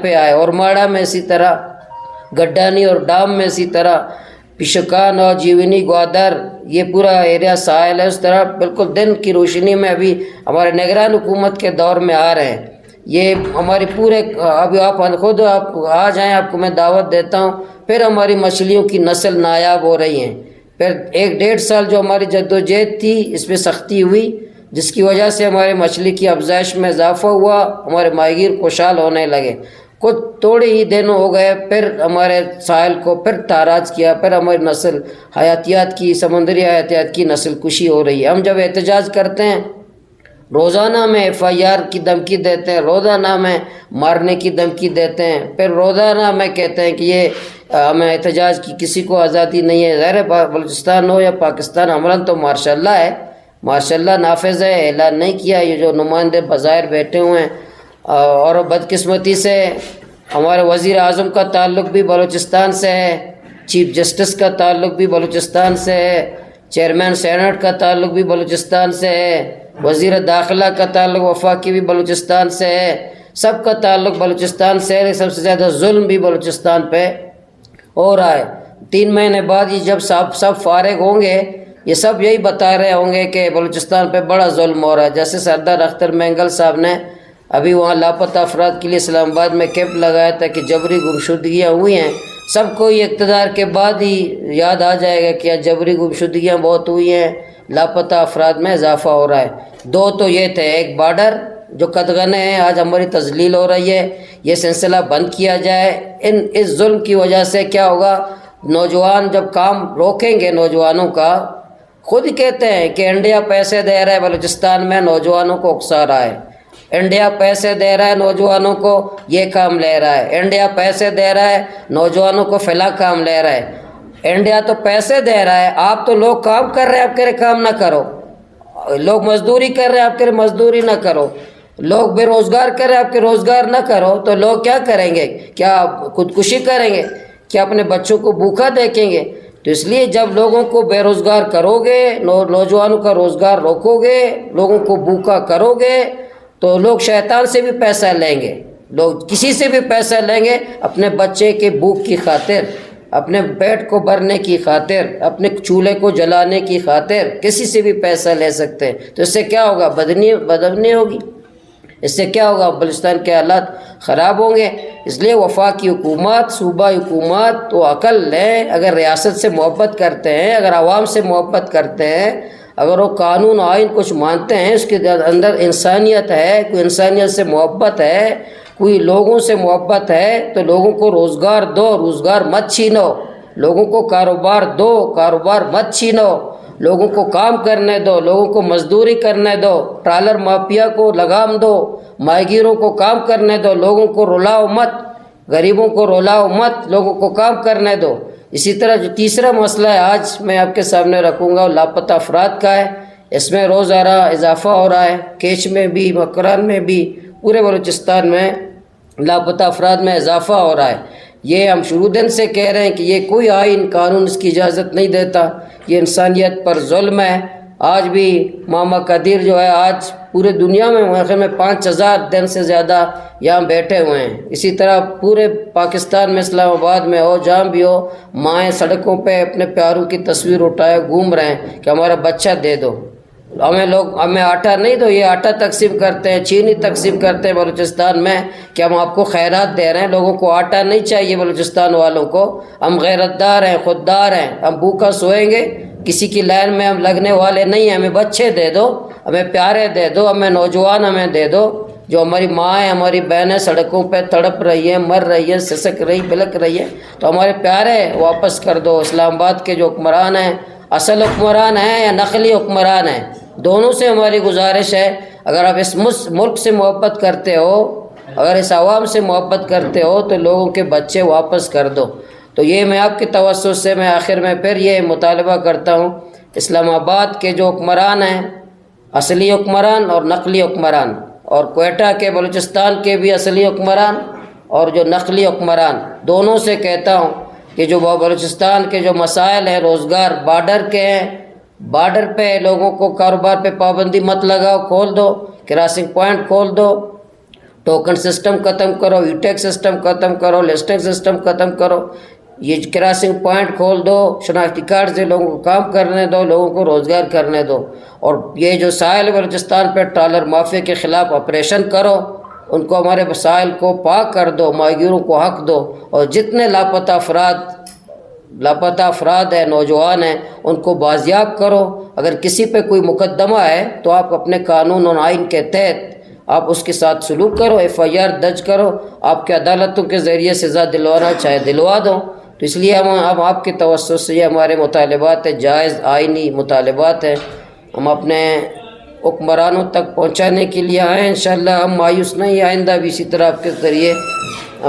پہ آئے، اور ماڑا میں اسی طرح، گڈانی اور ڈام میں اسی طرح، پشکان اور جیونی گوادر، یہ پورا ایریا ساحل ہے، اس طرح بالکل دن کی روشنی میں ابھی ہمارے نگران حکومت کے دور میں آ رہے ہیں۔ یہ ہماری پورے، ابھی آپ خود آپ آ جائیں، آپ کو میں دعوت دیتا ہوں۔ پھر ہماری مچھلیوں کی نسل نایاب ہو رہی ہیں۔ پھر 1-1.5 سال جو ہماری جدوجہد تھی، اس میں سختی ہوئی، جس کی وجہ سے ہمارے مچھلی کی افزائش میں اضافہ ہوا، ہمارے ماہی گیر خوشحال ہونے لگے۔ کچھ تھوڑے ہی دن ہو گئے، پھر ہمارے ساحل کو پھر تاراج کیا، پھر ہماری نسل حیاتیات کی، سمندری حیاتیات کی نسل کشی ہو رہی ہے۔ ہم جب احتجاج کرتے ہیں، روزانہ میں FIR کی دھمکی دیتے ہیں، روزانہ میں مارنے کی دھمکی دیتے ہیں، پھر روزانہ میں کہتے ہیں کہ یہ ہمیں احتجاج کی کسی کو آزادی نہیں ہے۔ ظاہر بلوچستان ہو یا پاکستان، عملاً تو ماشاء اللہ ہے، ماشاء اللہ نافذ ہے، اعلان نہیں کیا۔ یہ جو نمائندے بظاہر بیٹھے ہوئے ہیں، اور بدقسمتی سے ہمارے وزیر اعظم کا تعلق بھی بلوچستان سے ہے، چیف جسٹس کا تعلق بھی بلوچستان سے ہے، چیئرمین سینٹ کا تعلق بھی بلوچستان سے ہے، وزیر داخلہ کا تعلق وفاقی بھی بلوچستان سے ہے، سب کا تعلق بلوچستان سے ہے۔ سب سے زیادہ ظلم بھی بلوچستان پہ ہو رہا ہے۔ 3 مہینے بعد یہ جب سب فارغ ہوں گے، یہ سب یہی بتا رہے ہوں گے کہ بلوچستان پہ بڑا ظلم ہو رہا ہے۔ جیسے سردار اختر مینگل صاحب نے ابھی وہاں لاپتہ افراد کے لیے اسلام آباد میں کیمپ لگایا تھا کہ جبری گمشدگیاں ہوئی ہیں۔ سب کو یہ اقتدار کے بعد ہی یاد آ جائے گا کہ جبری گمشدگیاں بہت ہوئی ہیں، لاپتہ افراد میں اضافہ ہو رہا ہے۔ 2 تو یہ تھے، ایک بارڈر جو قدغنے ہیں، آج ہماری تذلیل ہو رہی ہے، یہ سلسلہ بند کیا جائے۔ اس ظلم کی وجہ سے کیا ہوگا، نوجوان جب کام روکیں گے، نوجوانوں کا خود ہی کہتے ہیں کہ انڈیا پیسے دے رہا ہے بلوچستان میں، نوجوانوں کو اکسا رہا ہے۔ انڈیا پیسے دے رہا ہے نوجوانوں کو، یہ کام لے رہا ہے۔ انڈیا پیسے دے رہا ہے نوجوانوں کو، فلاں کام لے رہا ہے۔ انڈیا تو پیسے دے رہا ہے، آپ تو لوگ کام کر رہے ہیں، آپ کہہ رہے کام نہ کرو۔ لوگ مزدوری کر رہے ہیں، آپ کہہ رہے مزدوری نہ کرو۔ لوگ بے روزگار کر رہے ہیں، آپ کے روزگار نہ کرو، تو لوگ کیا کریں گے؟ کیا خودکشی کریں گے؟ کیا اپنے بچوں کو بھوکا دیکھیں گے؟ تو اس لیے جب لوگوں کو بے روزگار کرو گے، نوجوانوں کا روزگار روکو گے، لوگوں کو بھوکا کرو گے، تو لوگ شیطان سے بھی پیسہ لیں گے، لوگ کسی سے بھی پیسہ لیں گے، اپنے بچے کے بھوک کی خاطر، اپنے پیٹ کو بھرنے کی خاطر، اپنے چولہے کو جلانے کی خاطر کسی سے بھی پیسہ لے سکتے ہیں۔ تو اس سے کیا ہوگا؟ بدامنی ہوگی۔ اس سے کیا ہوگا؟ بلوچستان کے حالات خراب ہوں گے۔ اس لیے وفاقی حکومت، صوبائی حکومت تو عقل لیں، اگر ریاست سے محبت کرتے ہیں، اگر عوام سے محبت کرتے ہیں، اگر وہ قانون آئین کچھ مانتے ہیں، اس کے اندر انسانیت ہے، کوئی انسانیت سے محبت ہے، کوئی لوگوں سے محبت ہے، تو لوگوں کو روزگار دو، روزگار مت چھینو۔ لوگوں کو کاروبار دو، کاروبار مت چھینو۔ لوگوں کو کام کرنے دو، لوگوں کو مزدوری کرنے دو، ٹرالر مافیا کو لگام دو، ماہی گیروں کو کام کرنے دو، لوگوں کو رلاؤ مت، غریبوں کو رلاؤ مت، لوگوں کو کام کرنے دو۔ اسی طرح جو تیسرا مسئلہ ہے آج میں آپ کے سامنے رکھوں گا، وہ لاپتہ افراد کا ہے۔ اس میں روزانہ اضافہ ہو رہا ہے، کیچ میں بھی، مکران میں بھی، پورے بلوچستان میں لاپتہ افراد میں اضافہ ہو رہا ہے۔ یہ ہم شروع دن سے کہہ رہے ہیں کہ یہ کوئی آئین قانون اس کی اجازت نہیں دیتا، یہ انسانیت پر ظلم ہے۔ آج بھی ماما قدیر جو ہے، آج پورے دنیا میں واقع میں 5000 دن سے زیادہ یہاں بیٹھے ہوئے ہیں۔ اسی طرح پورے پاکستان میں، اسلام آباد میں ہو، جہاں بھی ہو، مائیں سڑکوں پہ اپنے پیاروں کی تصویر اٹھائے گھوم رہے ہیں کہ ہمارا بچہ دے دو ہمیں آٹا نہیں دو۔ یہ آٹا تقسیم کرتے ہیں، چینی تقسیم کرتے ہیں بلوچستان میں کہ ہم آپ کو خیرات دے رہے ہیں، لوگوں کو آٹا نہیں چاہیے بلوچستان والوں کو۔ ہم غیرتدار ہیں، خوددار ہیں، ہم بھوکا سوئیں گے، کسی کی لائن میں ہم لگنے والے نہیں ہیں۔ ہمیں بچے دے دو، ہمیں پیارے دے دو، ہمیں نوجوان ہمیں دے دو۔ جو ہماری مائیں، ہماری بہنیں سڑکوں پہ تڑپ رہی ہیں، مر رہی ہیں، سسک رہی، بلک رہی ہیں، تو ہمارے پیارے واپس کر دو۔ اسلام آباد کے جو حکمران ہیں، اصل حکمران ہیں یا نقلی حکمران ہیں، دونوں سے ہماری گزارش ہے، اگر آپ اس ملک سے محبت کرتے ہو، اگر اس عوام سے محبت کرتے ہو، تو لوگوں کے بچے واپس کر دو۔ تو یہ میں آپ کے توسط سے میں آخر میں پھر یہ مطالبہ کرتا ہوں، اسلام آباد کے جو حکمران ہیں، اصلی حکمران اور نقلی حکمران، اور کوئٹہ کے، بلوچستان کے بھی اصلی حکمران اور جو نقلی حکمران، دونوں سے کہتا ہوں کہ جو بلوچستان کے جو مسائل ہیں، روزگار بارڈر کے ہیں، بارڈر پہ لوگوں کو کاروبار پہ پابندی مت لگاؤ، کھول دو، کراسنگ پوائنٹ کھول دو، ٹوکن سسٹم ختم کرو، ای ٹیک سسٹم ختم کرو، لسٹنگ سسٹم ختم کرو، یہ کراسنگ پوائنٹ کھول دو، شناختی کارڈ سے لوگوں کو کام کرنے دو، لوگوں کو روزگار کرنے دو، اور یہ جو ساحل بلوچستان پہ ٹرالر مافیا کے خلاف آپریشن کرو، ان کو ہمارے وسائل کو پاک کر دو، ماہیگیروں کو حق دو، اور جتنے لاپتہ افراد ہیں، نوجوان ہیں، ان کو بازیاب کرو۔ اگر کسی پہ کوئی مقدمہ ہے تو آپ اپنے قانون اور آئین کے تحت آپ اس کے ساتھ سلوک کرو، FIR درج کرو، آپ کے عدالتوں کے ذریعے سزا دلوانا چاہے دلوا دو۔ تو اس لیے ہم آپ کے توسط سے یہ ہمارے مطالبات ہیں، جائز آئینی مطالبات ہیں، ہم اپنے حکمرانوں تک پہنچانے کے لیے آئے ہیں۔ انشاءاللہ ہم مایوس نہیں، آئندہ بھی اسی طرح آپ کے ذریعے